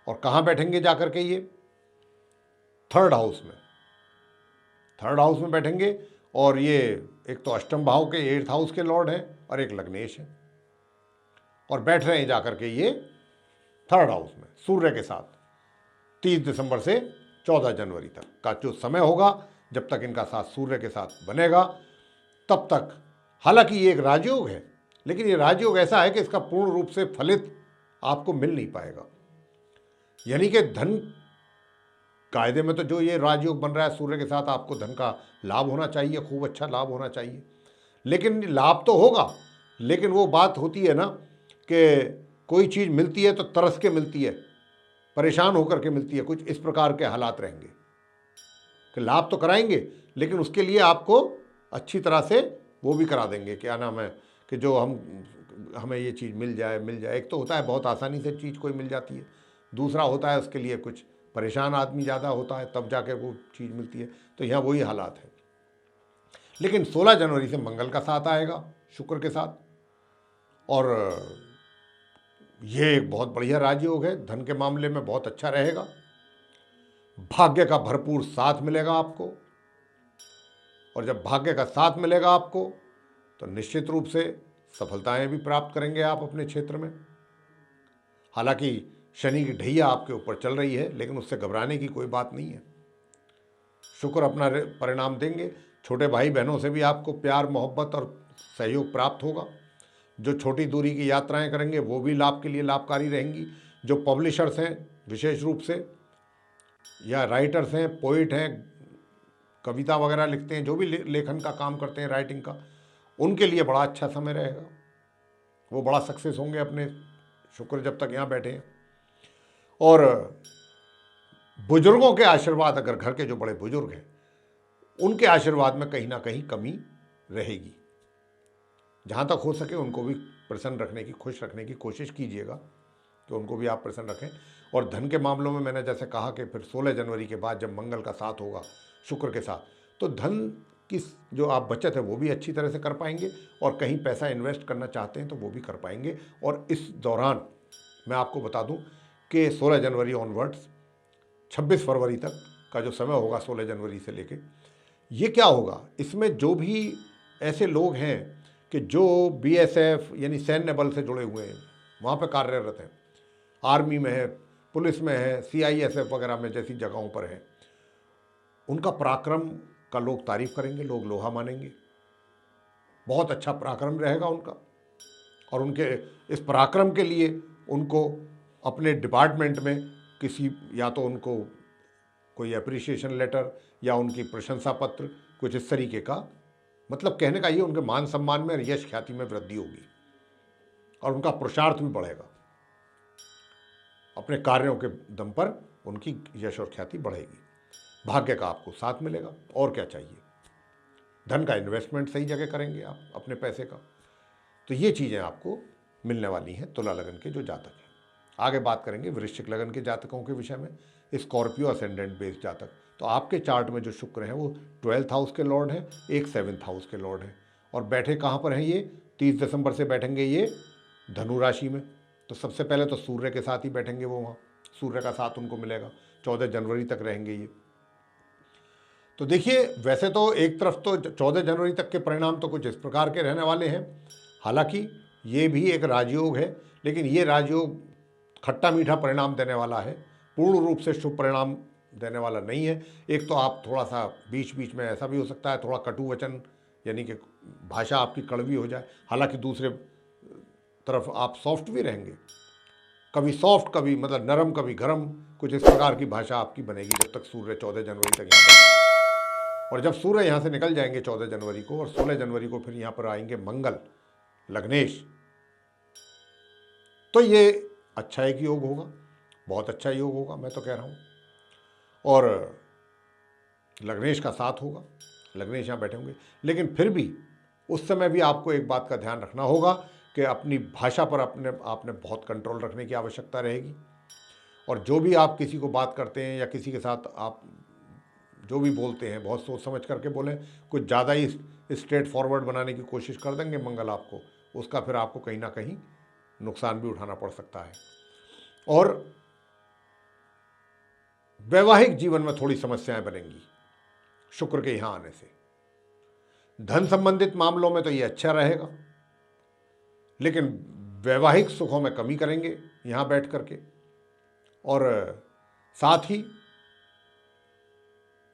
और कहाँ बैठेंगे जाकर के ये? थर्ड हाउस में, थर्ड हाउस में बैठेंगे। और ये एक तो अष्टम भाव के 8th हाउस के लॉर्ड हैं और एक लग्नेश है, और बैठ रहे हैं जाकर के ये थर्ड हाउस में सूर्य के साथ 30 दिसंबर से 14 जनवरी तक का जो समय होगा, जब तक इनका साथ सूर्य के साथ बनेगा तब तक। हालांकि ये एक राजयोग है, लेकिन ये राजयोग ऐसा है कि इसका पूर्ण रूप से फलित आपको मिल नहीं पाएगा। यानी कि धन कायदे में तो जो ये राजयोग बन रहा है सूर्य के साथ, आपको धन का लाभ होना चाहिए, खूब अच्छा लाभ होना चाहिए। लेकिन लाभ तो होगा, लेकिन वो बात होती है ना कि कोई चीज़ मिलती है तो तरस के मिलती है, परेशान होकर के मिलती है, कुछ इस प्रकार के हालात रहेंगे कि लाभ तो कराएंगे लेकिन उसके लिए आपको अच्छी तरह से वो भी करा देंगे, क्या नाम है, कि जो हमें ये चीज़ मिल जाए। एक तो होता है बहुत आसानी से चीज़ कोई मिल जाती है, दूसरा होता है उसके लिए कुछ परेशान आदमी ज़्यादा होता है तब जाके वो चीज़ मिलती है। तो यहाँ वही हालात है। लेकिन 16 जनवरी से मंगल का साथ आएगा शुक्र के साथ, और ये एक बहुत बढ़िया राजयोग है, धन के मामले में बहुत अच्छा रहेगा, भाग्य का भरपूर साथ मिलेगा आपको। और जब भाग्य का साथ मिलेगा आपको तो निश्चित रूप से सफलताएं भी प्राप्त करेंगे आप अपने क्षेत्र में। हालांकि शनि की ढैया आपके ऊपर चल रही है, लेकिन उससे घबराने की कोई बात नहीं है, शुक्र अपना परिणाम देंगे। छोटे भाई बहनों से भी आपको प्यार मोहब्बत और सहयोग प्राप्त होगा। जो छोटी दूरी की यात्राएं करेंगे वो भी लाभ के लिए लाभकारी रहेंगी। जो पब्लिशर्स हैं विशेष रूप से, या राइटर्स हैं, पोइट हैं, कविता वगैरह लिखते हैं, जो भी लेखन का काम करते हैं, राइटिंग का, उनके लिए बड़ा अच्छा समय रहेगा। वो बड़ा सक्सेस होंगे अपने शुक्र जब तक यहाँ बैठे हैं। और बुजुर्गों के आशीर्वाद, अगर घर के जो बड़े बुजुर्ग हैं उनके आशीर्वाद में कहीं ना कहीं कमी रहेगी। जहाँ तक हो सके उनको भी प्रसन्न रखने की, खुश रखने की कोशिश कीजिएगा कि उनको भी आप प्रसन्न रखें। और धन के मामलों में मैंने जैसे कहा कि फिर 16 जनवरी के बाद जब मंगल का साथ होगा शुक्र के साथ, तो धन की जो आप बचत है वो भी अच्छी तरह से कर पाएंगे, और कहीं पैसा इन्वेस्ट करना चाहते हैं तो वो भी कर पाएंगे। और इस दौरान मैं आपको बता दूं कि 16 जनवरी ऑनवर्ड्स 26 फरवरी तक का जो समय होगा, 16 जनवरी से लेके, ये क्या होगा, इसमें जो भी ऐसे लोग हैं कि जो BSF यानी सैन्य बल से जुड़े हुए हैं, वहाँ पे कार्यरत हैं, आर्मी में है, पुलिस में है, CISF वगैरह में जैसी जगहों पर है, उनका पराक्रम का लोग तारीफ करेंगे, लोग लोहा मानेंगे। बहुत अच्छा पराक्रम रहेगा उनका, और उनके इस पराक्रम के लिए उनको अपने डिपार्टमेंट में किसी, या तो उनको कोई अप्रिसिएशन लेटर या उनकी प्रशंसा पत्र, कुछ इस तरीके का, मतलब कहने का ये उनके मान सम्मान में और यश ख्याति में वृद्धि होगी, और उनका पुरुषार्थ भी बढ़ेगा। अपने कार्यों के दम पर उनकी यश और ख्याति बढ़ेगी। भाग्य का आपको साथ मिलेगा, और क्या चाहिए। धन का इन्वेस्टमेंट सही जगह करेंगे आप अपने पैसे का। तो ये चीज़ें आपको मिलने वाली हैं तुला लगन के जो जातक हैं। आगे बात करेंगे वृश्चिक लगन के जातकों के विषय में। स्कॉर्पियो असेंडेंट बेस्ड जातक, तो आपके चार्ट में जो शुक्र हैं वो 12th हाउस के लॉर्ड हैं, एक 7th हाउस के लॉर्ड हैं, और बैठे कहाँ पर हैं ये? 30 दिसंबर से बैठेंगे ये धनु राशि में। तो सबसे पहले तो सूर्य के साथ ही बैठेंगे वो, वहाँ सूर्य का साथ उनको मिलेगा, 14 जनवरी तक रहेंगे ये। तो देखिए, वैसे तो एक तरफ तो 14 जनवरी तक के परिणाम तो कुछ इस प्रकार के रहने वाले हैं। हालांकि ये भी एक राजयोग है, लेकिन ये राजयोग खट्टा मीठा परिणाम देने वाला है, पूर्ण रूप से शुभ परिणाम देने वाला नहीं है। एक तो आप थोड़ा सा बीच बीच में ऐसा भी हो सकता है थोड़ा कटु वचन, यानी कि भाषा आपकी कड़वी हो जाए। हालांकि दूसरे तरफ आप सॉफ्ट भी रहेंगे, कभी सॉफ्ट कभी मतलब नरम कभी गरम, कुछ इस प्रकार की भाषा आपकी बनेगी जब तक सूर्य 14 जनवरी तक यहाँ बनेगा। और जब सूर्य यहाँ से निकल जाएंगे 14 जनवरी को और 16 जनवरी को फिर यहाँ पर आएंगे मंगल लग्नेश, तो ये अच्छा एक योग होगा, बहुत अच्छा योग होगा मैं तो कह रहा हूँ। और लग्नेश का साथ होगा, लग्नेश यहाँ बैठे होंगे। लेकिन फिर भी उस समय भी आपको एक बात का ध्यान रखना होगा कि अपनी भाषा पर आपने बहुत कंट्रोल रखने की आवश्यकता रहेगी। और जो भी आप किसी को बात करते हैं या किसी के साथ आप जो भी बोलते हैं बहुत सोच समझ करके बोलें। कुछ ज़्यादा ही स्ट्रेट फॉरवर्ड बनाने की कोशिश कर देंगे मंगल आपको, उसका फिर आपको कहीं ना कहीं नुकसान भी उठाना पड़ सकता है। और वैवाहिक जीवन में थोड़ी समस्याएं बनेंगी शुक्र के यहाँ आने से। धन संबंधित मामलों में तो ये अच्छा रहेगा, लेकिन वैवाहिक सुखों में कमी करेंगे यहाँ बैठ करके। और साथ ही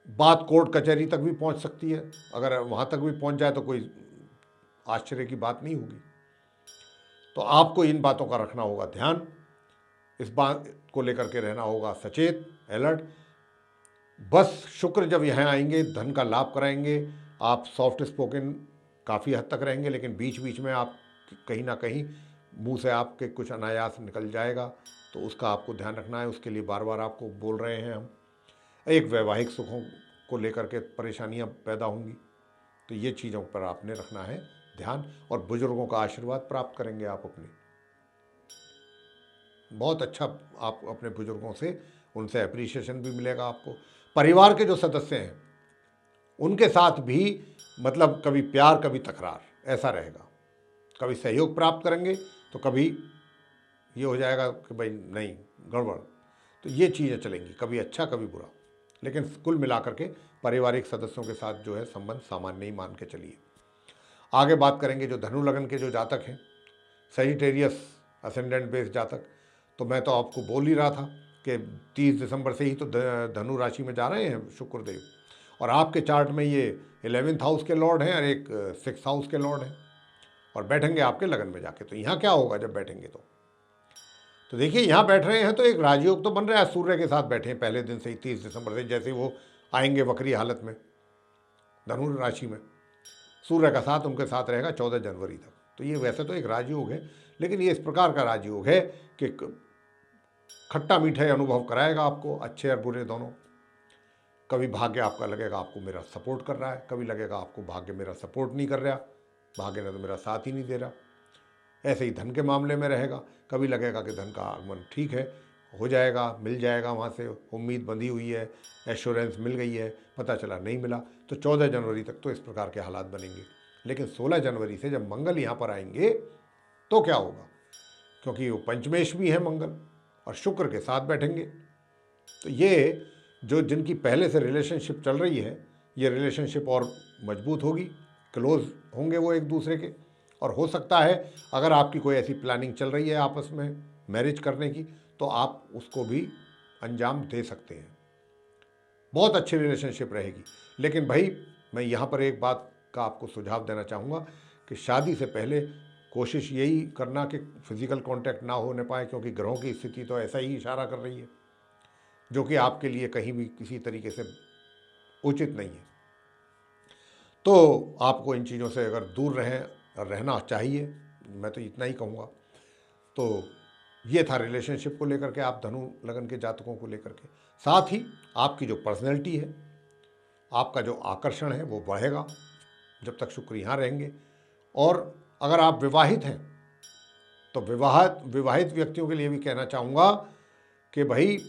बात कोर्ट कचहरी तक भी पहुँच सकती है, अगर वहाँ तक भी पहुँच जाए तो कोई आश्चर्य की बात नहीं होगी। तो आपको इन बातों का रखना होगा ध्यान, इस बात को लेकर के रहना होगा सचेत, अलर्ट। बस शुक्र जब यहाँ आएंगे धन का लाभ कराएंगे, आप सॉफ्ट स्पोकन काफ़ी हद तक रहेंगे, लेकिन बीच बीच में आप कहीं ना कहीं मुंह से आपके कुछ अनायास निकल जाएगा, तो उसका आपको ध्यान रखना है। उसके लिए बार बार आपको बोल रहे हैं हम। एक वैवाहिक सुखों को लेकर के परेशानियां पैदा होंगी, तो ये चीज़ों पर आपने रखना है ध्यान। और बुजुर्गों का आशीर्वाद प्राप्त करेंगे आप अपने, बहुत अच्छा आप अपने बुजुर्गों से, उनसे अप्रिसिएशन भी मिलेगा आपको। परिवार के जो सदस्य हैं उनके साथ भी मतलब कभी प्यार कभी तकरार ऐसा रहेगा, कभी सहयोग प्राप्त करेंगे तो कभी ये हो जाएगा कि भाई नहीं गड़बड़। तो ये चीज़ें चलेंगी, कभी अच्छा कभी बुरा, लेकिन कुल मिलाकर के पारिवारिक सदस्यों के साथ जो है संबंध सामान्य ही मान के चलिए। आगे बात करेंगे जो धनु लगन के जो जातक हैं, सजिटेरियस असेंडेंट बेस जातक, तो मैं तो आपको बोल ही रहा था कि 30 दिसंबर से ही तो धनु राशि में जा रहे हैं शुक्रदेव, और आपके चार्ट में ये 11th हाउस के लॉर्ड हैं और एक 6th हाउस के लॉर्ड हैं, और बैठेंगे आपके लगन में जाके। तो यहाँ क्या होगा जब बैठेंगे तो देखिए यहाँ बैठ रहे हैं तो एक राजयोग तो बन रहा है, सूर्य के साथ बैठे हैं पहले दिन से ही 30 दिसंबर से, जैसे वो आएंगे वक्री हालत में धनु राशि में, सूर्य का साथ उनके साथ रहेगा 14 जनवरी तक। तो ये वैसे तो एक राजयोग है, लेकिन ये इस प्रकार का राजयोग है कि खट्टा मीठा अनुभव कराएगा आपको, अच्छे और बुरे दोनों। कभी भाग्य आपका लगेगा आपको मेरा सपोर्ट कर रहा है, कभी लगेगा आपको भाग्य मेरा सपोर्ट नहीं कर रहा, भाग्य ने तो मेरा साथ ही नहीं दे रहा। ऐसे ही धन के मामले में रहेगा, कभी लगेगा कि धन का आगमन ठीक है, हो जाएगा, मिल जाएगा, वहाँ से उम्मीद बंधी हुई है, एश्योरेंस मिल गई है, पता चला नहीं मिला। तो 14 जनवरी तक तो इस प्रकार के हालात बनेंगे। लेकिन 16 जनवरी से जब मंगल यहाँ पर आएंगे तो क्या होगा, क्योंकि वो पंचमेश भी है मंगल और शुक्र के साथ बैठेंगे। तो ये जो जिनकी पहले से रिलेशनशिप चल रही है, ये रिलेशनशिप और मजबूत होगी, क्लोज होंगे वो एक दूसरे के। और हो सकता है अगर आपकी कोई ऐसी प्लानिंग चल रही है आपस में मैरिज करने की, तो आप उसको भी अंजाम दे सकते हैं, बहुत अच्छी रिलेशनशिप रहेगी। लेकिन भाई मैं यहाँ पर एक बात का आपको सुझाव देना चाहूँगा कि शादी से पहले कोशिश यही करना कि फिजिकल कांटेक्ट ना होने पाए, क्योंकि ग्रहों की स्थिति तो ऐसा ही इशारा कर रही है, जो कि आपके लिए कहीं भी किसी तरीके से उचित नहीं है। तो आपको इन चीज़ों से अगर दूर रहना चाहिए, मैं तो इतना ही कहूँगा। तो ये था रिलेशनशिप को लेकर के, आप धनु लगन के जातकों को लेकर के। साथ ही आपकी जो पर्सनैलिटी है, आपका जो आकर्षण है वो बढ़ेगा जब तक शुक्र यहाँ रहेंगे। और अगर आप विवाहित हैं तो विवाहित व्यक्तियों के लिए भी कहना चाहूँगा कि भाई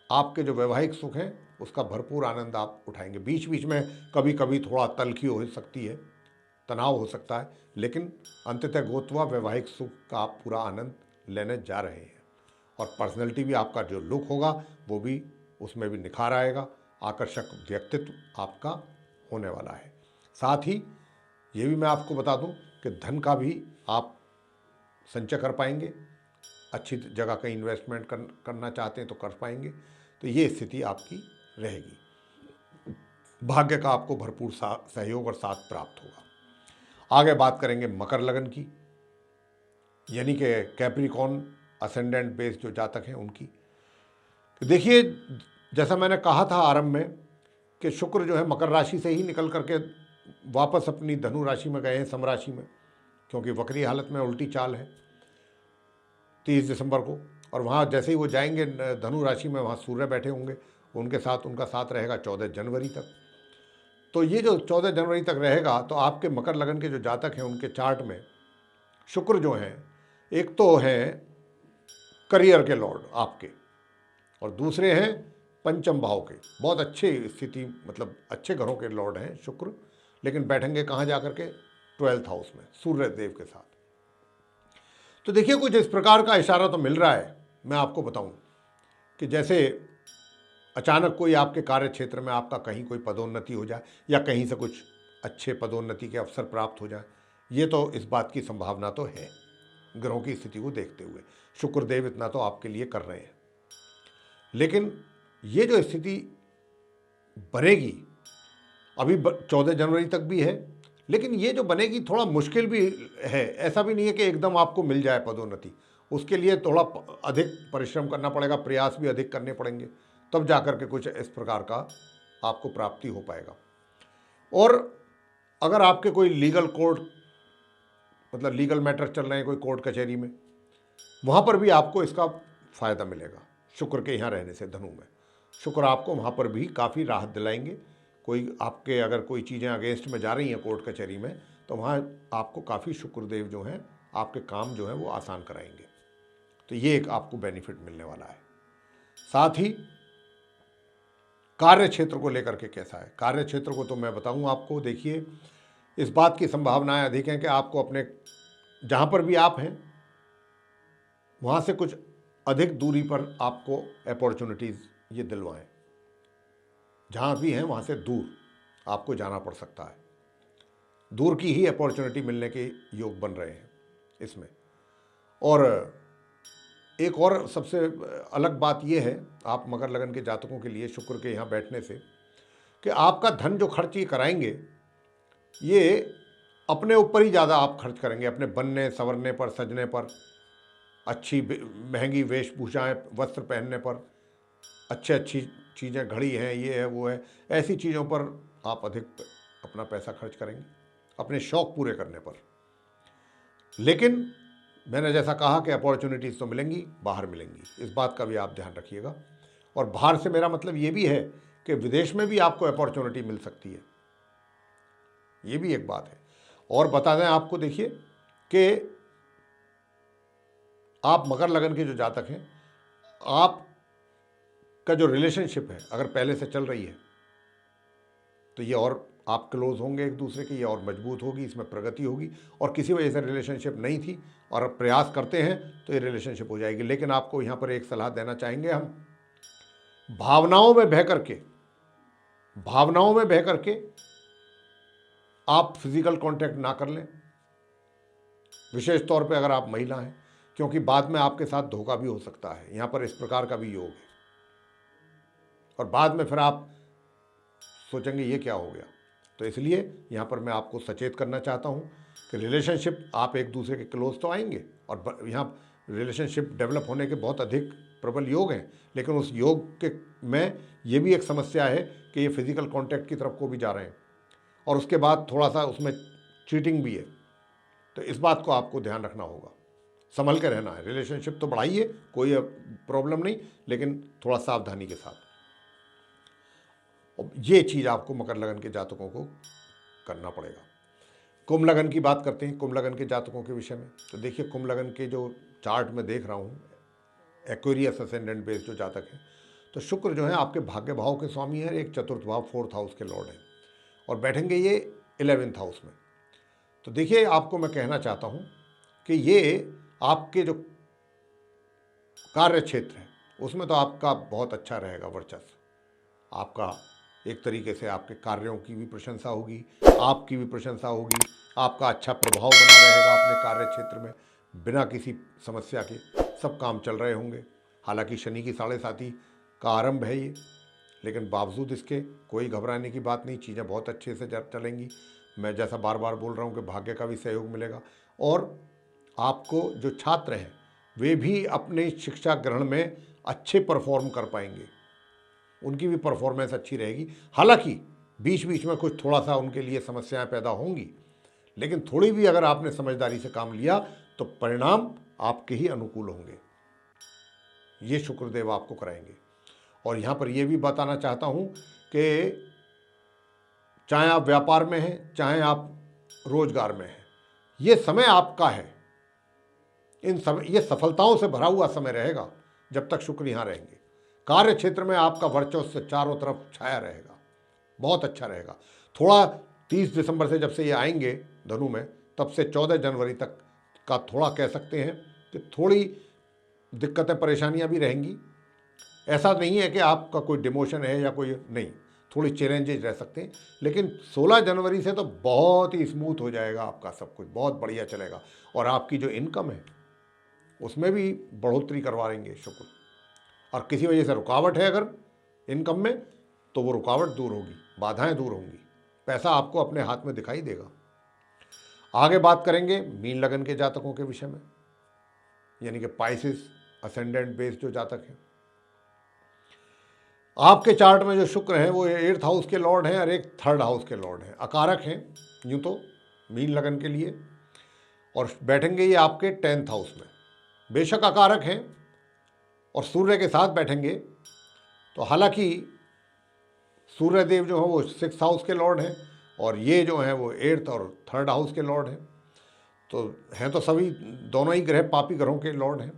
आपके जो वैवाहिक सुख हैं उसका भरपूर आनंद आप उठाएंगे। बीच बीच में कभी कभी थोड़ा तल्खी हो सकती है, तनाव हो सकता है, लेकिन अंततः गोतवा वैवाहिक सुख का आप पूरा आनंद लेने जा रहे हैं। और पर्सनैलिटी भी आपका जो लुक होगा वो भी, उसमें भी निखार आएगा, आकर्षक व्यक्तित्व आपका होने वाला है। साथ ही ये भी मैं आपको बता दूं कि धन का भी आप संचय कर पाएंगे, अच्छी जगह कहीं इन्वेस्टमेंट करना चाहते हैं तो कर पाएंगे। तो ये स्थिति आपकी रहेगी। भाग्य का आपको भरपूर सहयोग और साथ प्राप्त होगा। आगे बात करेंगे मकर लगन की, यानी कि कैप्रिकॉर्न असेंडेंट बेस जो जातक हैं उनकी। तो देखिए, जैसा मैंने कहा था आरंभ में कि शुक्र जो है मकर राशि से ही निकल करके वापस अपनी धनु राशि में गए हैं, सम राशि में, क्योंकि वक्री हालत में उल्टी चाल है 30 दिसंबर को। और वहाँ जैसे ही वो जाएंगे धनु राशि में, वहाँ सूर्य बैठे होंगे, उनके साथ उनका साथ रहेगा 14 जनवरी तक। तो ये जो 14 जनवरी तक रहेगा, तो आपके मकर लगन के जो जातक हैं उनके चार्ट में शुक्र जो हैं, एक तो हैं करियर के लॉर्ड आपके, और दूसरे हैं पंचम भाव के। बहुत अच्छे स्थिति, मतलब अच्छे घरों के लॉर्ड हैं शुक्र, लेकिन बैठेंगे कहाँ जा करके? 12th हाउस में सूर्य देव के साथ। तो देखिए, कुछ इस प्रकार का इशारा तो मिल रहा है। मैं आपको बताऊं कि जैसे अचानक कोई आपके कार्य क्षेत्र में आपका कहीं कोई पदोन्नति हो जाए, या कहीं से कुछ अच्छे पदोन्नति के अवसर प्राप्त हो जाए, ये तो इस बात की संभावना तो है ग्रहों की स्थिति को देखते हुए। शुक्रदेव इतना तो आपके लिए कर रहे हैं। लेकिन ये जो स्थिति बनेगी, अभी 14 जनवरी तक भी है, लेकिन ये जो बनेगी थोड़ा मुश्किल भी है। ऐसा भी नहीं है कि एकदम आपको मिल जाए पदोन्नति, उसके लिए थोड़ा अधिक परिश्रम करना पड़ेगा, प्रयास भी अधिक करने पड़ेंगे, तब जाकर के कुछ इस प्रकार का आपको प्राप्ति हो पाएगा। और अगर आपके कोई लीगल कोर्ट, मतलब लीगल मैटर चल रहे हैं कोई कोर्ट कचहरी में, वहाँ पर भी आपको इसका फ़ायदा मिलेगा शुक्र के यहाँ रहने से। धनु में शुक्र आपको वहाँ पर भी काफ़ी राहत दिलाएंगे। कोई आपके अगर कोई चीज़ें अगेंस्ट में जा रही हैं कोर्ट कचहरी में, तो वहाँ आपको काफ़ी शुक्रदेव जो हैं आपके काम जो है वो आसान कराएंगे। तो ये एक आपको बेनिफिट मिलने वाला है। साथ ही कार्य क्षेत्र को लेकर के कैसा है? कार्य क्षेत्र को तो मैं बताऊं आपको, देखिए इस बात की संभावनाएं अधिक हैं कि आपको अपने जहाँ पर भी आप हैं वहाँ से कुछ अधिक दूरी पर आपको अपॉर्चुनिटीज़ ये दिलवाएं। जहाँ भी हैं वहाँ से दूर आपको जाना पड़ सकता है। दूर की ही अपॉर्चुनिटी मिलने के योग बन रहे हैं इसमें। और एक और सबसे अलग बात यह है आप मकर लगन के जातकों के लिए शुक्र के यहाँ बैठने से, कि आपका धन जो खर्च ये कराएंगे, ये अपने ऊपर ही ज़्यादा आप खर्च करेंगे, अपने बनने संवरने पर, सजने पर, अच्छी महंगी वेशभूषाएँ वस्त्र पहनने पर, अच्छी चीज़ें, घड़ी हैं, ये है वो है, ऐसी चीज़ों पर आप अधिक अपना पैसा खर्च करेंगे, अपने शौक़ पूरे करने पर। लेकिन मैंने जैसा कहा कि अपॉर्चुनिटीज़ तो मिलेंगी, बाहर मिलेंगी, इस बात का भी आप ध्यान रखिएगा। और बाहर से मेरा मतलब ये भी है कि विदेश में भी आपको अपॉर्चुनिटी मिल सकती है, ये भी एक बात है। और बता दें आपको, देखिए कि आप मकर लगन के जो जातक हैं, आप का जो रिलेशनशिप है अगर पहले से चल रही है, तो ये और आप क्लोज होंगे एक दूसरे के, ये और मजबूत होगी, इसमें प्रगति होगी। और किसी वजह से रिलेशनशिप नहीं थी और अब प्रयास करते हैं तो ये रिलेशनशिप हो जाएगी। लेकिन आपको यहाँ पर एक सलाह देना चाहेंगे हम, भावनाओं में बह करके आप फिजिकल कांटेक्ट ना कर लें, विशेष तौर पे अगर आप महिला हैं, क्योंकि बाद में आपके साथ धोखा भी हो सकता है। यहाँ पर इस प्रकार का भी योग है और बाद में फिर आप सोचेंगे ये क्या हो गया। तो इसलिए यहाँ पर मैं आपको सचेत करना चाहता हूँ कि रिलेशनशिप, आप एक दूसरे के क्लोज तो आएंगे और यहाँ रिलेशनशिप डेवलप होने के बहुत अधिक प्रबल योग हैं, लेकिन उस योग के में ये भी एक समस्या है कि ये फिजिकल कांटेक्ट की तरफ को भी जा रहे हैं और उसके बाद थोड़ा सा उसमें चीटिंग भी है। तो इस बात को आपको ध्यान रखना होगा, संभल के रहना है। रिलेशनशिप तो बढ़ाइए, कोई प्रॉब्लम नहीं, लेकिन थोड़ा सावधानी के साथ। ये चीज़ आपको मकर लगन के जातकों को करना पड़ेगा। कुंभ लगन की बात करते हैं, कुंभ लगन के जातकों के विषय में। तो देखिए, कुंभ लगन के जो चार्ट में देख रहा हूँ, एक्वेरियस असेंडेंट बेस जो जातक हैं, तो शुक्र जो है आपके भाग्य भाव के स्वामी है, एक चतुर्थ भाव 4th हाउस के लॉर्ड हैं और बैठेंगे ये 11th हाउस में। तो देखिए, आपको मैं कहना चाहता हूँ कि ये आपके जो कार्य क्षेत्र है उसमें तो आपका बहुत अच्छा रहेगा वर्चस्व। आपका एक तरीके से आपके कार्यों की भी प्रशंसा होगी, आपकी भी प्रशंसा होगी, आपका अच्छा प्रभाव बना रहेगा अपने कार्य क्षेत्र में बिना किसी समस्या के। सब काम चल रहे होंगे। हालांकि शनि की 7.5 का आरंभ है ये, लेकिन बावजूद इसके कोई घबराने की बात नहीं, चीज़ें बहुत अच्छे से चलेंगी। मैं जैसा बार बार बोल रहा हूँ कि भाग्य का भी सहयोग मिलेगा, और आपको जो छात्र हैं वे भी अपने शिक्षा ग्रहण में अच्छे परफॉर्म कर पाएंगे, उनकी भी परफॉर्मेंस अच्छी रहेगी। हालांकि बीच बीच में कुछ थोड़ा सा उनके लिए समस्याएं पैदा होंगी, लेकिन थोड़ी भी अगर आपने समझदारी से काम लिया तो परिणाम आपके ही अनुकूल होंगे। ये शुक्रदेव आपको कराएंगे। और यहाँ पर यह भी बताना चाहता हूँ कि चाहे आप व्यापार में हैं, चाहे आप रोजगार में हैं, ये समय आपका है। ये सफलताओं से भरा हुआ समय रहेगा जब तक शुक्र यहाँ रहेंगे। कार्य क्षेत्र में आपका वर्चस्व चारों तरफ छाया रहेगा, बहुत अच्छा रहेगा। थोड़ा 30 दिसंबर से जब से ये आएंगे धनु में, तब से 14 जनवरी तक का थोड़ा कह सकते हैं कि थोड़ी दिक्कतें परेशानियां भी रहेंगी। ऐसा नहीं है कि आपका कोई डिमोशन है या कोई नहीं, थोड़ी चैलेंजेज रह सकते हैं, लेकिन 16 जनवरी से तो बहुत ही स्मूथ हो जाएगा आपका सब कुछ, बहुत बढ़िया चलेगा। और आपकी जो इनकम है उसमें भी बढ़ोतरी करवा देंगे शुक्र। और किसी वजह से रुकावट है अगर इनकम में, तो वो रुकावट दूर होगी, बाधाएं दूर होंगी, पैसा आपको अपने हाथ में दिखाई देगा। आगे बात करेंगे मीन लगन के जातकों के विषय में, यानी कि पाइसिस असेंडेंट बेस्ड जो जातक हैं। आपके चार्ट में जो शुक्र हैं वो 8th हाउस के लॉर्ड हैं और एक 3rd हाउस के लॉर्ड हैं, अकारक हैं यूँ तो मीन लगन के लिए, और बैठेंगे ये आपके 10th हाउस में। बेशक अकारक हैं और सूर्य के साथ बैठेंगे, तो हालांकि सूर्य देव जो हैं वो 6th हाउस के लॉर्ड हैं और ये जो हैं वो 8th और 3rd हाउस के लॉर्ड हैं। तो सभी दोनों ही ग्रह पापी ग्रहों के लॉर्ड हैं,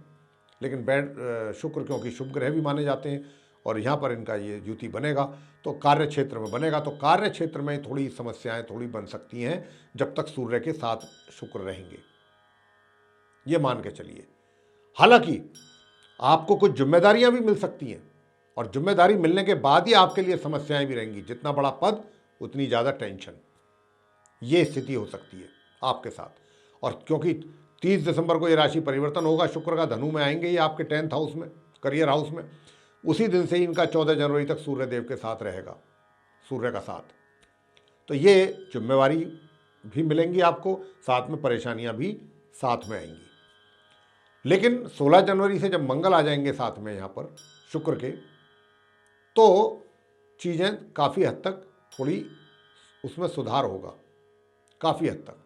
लेकिन शुक्र क्योंकि शुभ ग्रह भी माने जाते हैं और यहाँ पर इनका ये युति बनेगा तो कार्य क्षेत्र में बनेगा। तो कार्य क्षेत्र में थोड़ी समस्याएं थोड़ी बन सकती हैं जब तक सूर्य के साथ शुक्र रहेंगे, ये मान के चलिए। हालांकि आपको कुछ जिम्मेदारियां भी मिल सकती हैं और जिम्मेदारी मिलने के बाद ही आपके लिए समस्याएं भी रहेंगी। जितना बड़ा पद उतनी ज़्यादा टेंशन, ये स्थिति हो सकती है आपके साथ। और क्योंकि 30 दिसंबर को ये राशि परिवर्तन होगा, शुक्र का धनु में आएंगे ये आपके 10th हाउस में, करियर हाउस में, उसी दिन से ही इनका 14 जनवरी तक सूर्य देव के साथ रहेगा, सूर्य का साथ। तो ये जिम्मेवारी भी मिलेंगी आपको, साथ में परेशानियां भी साथ में आएंगी। लेकिन 16 जनवरी से जब मंगल आ जाएंगे साथ में यहाँ पर शुक्र के, तो चीज़ें काफ़ी हद तक थोड़ी उसमें सुधार होगा, काफ़ी हद तक।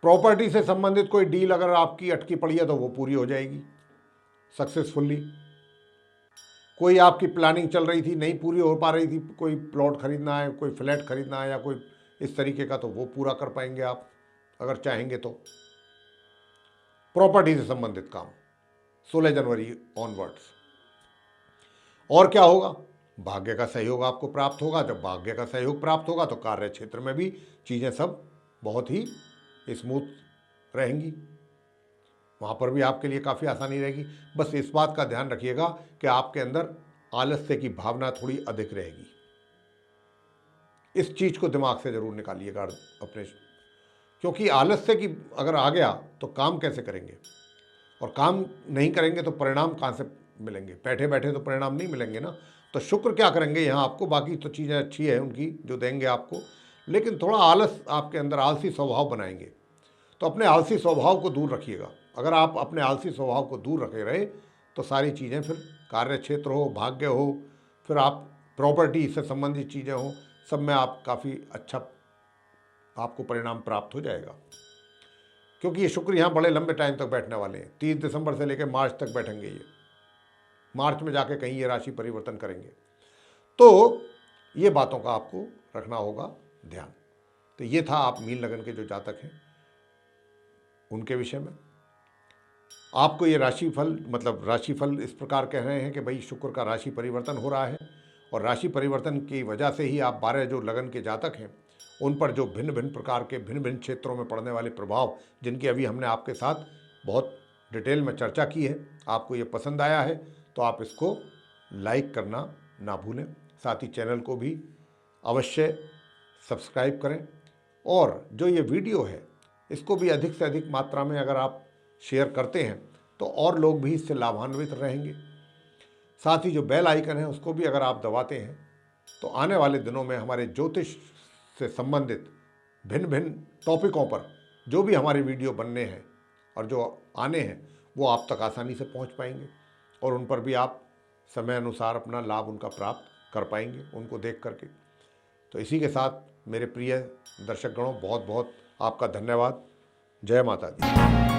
प्रॉपर्टी से संबंधित कोई डील अगर आपकी अटकी पड़ी है तो वो पूरी हो जाएगी सक्सेसफुल्ली। कोई आपकी प्लानिंग चल रही थी नहीं पूरी हो पा रही थी, कोई प्लॉट खरीदना है, कोई फ्लैट खरीदना है या कोई इस तरीके का, तो वो पूरा कर पाएंगे आप अगर चाहेंगे तो। प्रॉपर्टी से संबंधित काम 16 जनवरी ऑनवर्ड्स। और क्या होगा, भाग्य का सहयोग आपको प्राप्त होगा। जब भाग्य का सहयोग प्राप्त होगा तो कार्य क्षेत्र में भी चीज़ें सब बहुत ही स्मूथ रहेंगी, वहाँ पर भी आपके लिए काफ़ी आसानी रहेगी। बस इस बात का ध्यान रखिएगा कि आपके अंदर आलस्य की भावना थोड़ी अधिक रहेगी, इस चीज़ को दिमाग से ज़रूर निकालिएगा अपने, क्योंकि आलस्य की अगर आ गया तो काम कैसे करेंगे, और काम नहीं करेंगे तो परिणाम कहाँ से मिलेंगे, बैठे बैठे तो परिणाम नहीं मिलेंगे ना। तो शुक्र क्या करेंगे यहाँ आपको, बाकी तो चीज़ें अच्छी है उनकी जो देंगे आपको, लेकिन थोड़ा आलस आपके अंदर, आलसी स्वभाव बनाएंगे। तो अपने आलसी स्वभाव को दूर रखिएगा। अगर आप अपने आलसी स्वभाव को दूर रखे रहे तो सारी चीज़ें, फिर कार्य क्षेत्र हो, भाग्य हो, फिर आप प्रॉपर्टी से संबंधित चीज़ें हो, सब में आप काफ़ी अच्छा आपको परिणाम प्राप्त हो जाएगा। क्योंकि ये शुक्र यहाँ बड़े लंबे टाइम तक बैठने वाले हैं, 30 दिसंबर से लेकर मार्च तक बैठेंगे ये, मार्च में जाके कहीं ये राशि परिवर्तन करेंगे। तो ये बातों का आपको रखना होगा ध्यान। तो ये था आप मीन लगन के जो जातक हैं उनके विषय में। आपको ये राशिफल, मतलब राशिफल इस प्रकार कह रहे हैं कि भाई शुक्र का राशि परिवर्तन हो रहा है और राशि परिवर्तन की वजह से ही आप 12 जो लगन के जातक हैं उन पर जो भिन्न भिन्न प्रकार के भिन्न भिन्न क्षेत्रों में पड़ने वाले प्रभाव, जिनकी अभी हमने आपके साथ बहुत डिटेल में चर्चा की है, आपको ये पसंद आया है तो आप इसको लाइक करना ना भूलें। साथ ही चैनल को भी अवश्य सब्सक्राइब करें, और जो ये वीडियो है इसको भी अधिक से अधिक मात्रा में अगर आप शेयर करते हैं तो और लोग भी इससे लाभान्वित रहेंगे। साथ ही जो बेल आइकन है उसको भी अगर आप दबाते हैं तो आने वाले दिनों में हमारे ज्योतिष से संबंधित भिन्न भिन्न टॉपिकों पर जो भी हमारे वीडियो बनने हैं और जो आने हैं वो आप तक आसानी से पहुंच पाएंगे और उन पर भी आप समय अनुसार अपना लाभ उनका प्राप्त कर पाएंगे उनको देख करके। तो इसी के साथ मेरे प्रिय दर्शकगणों बहुत बहुत आपका धन्यवाद। जय माता दी।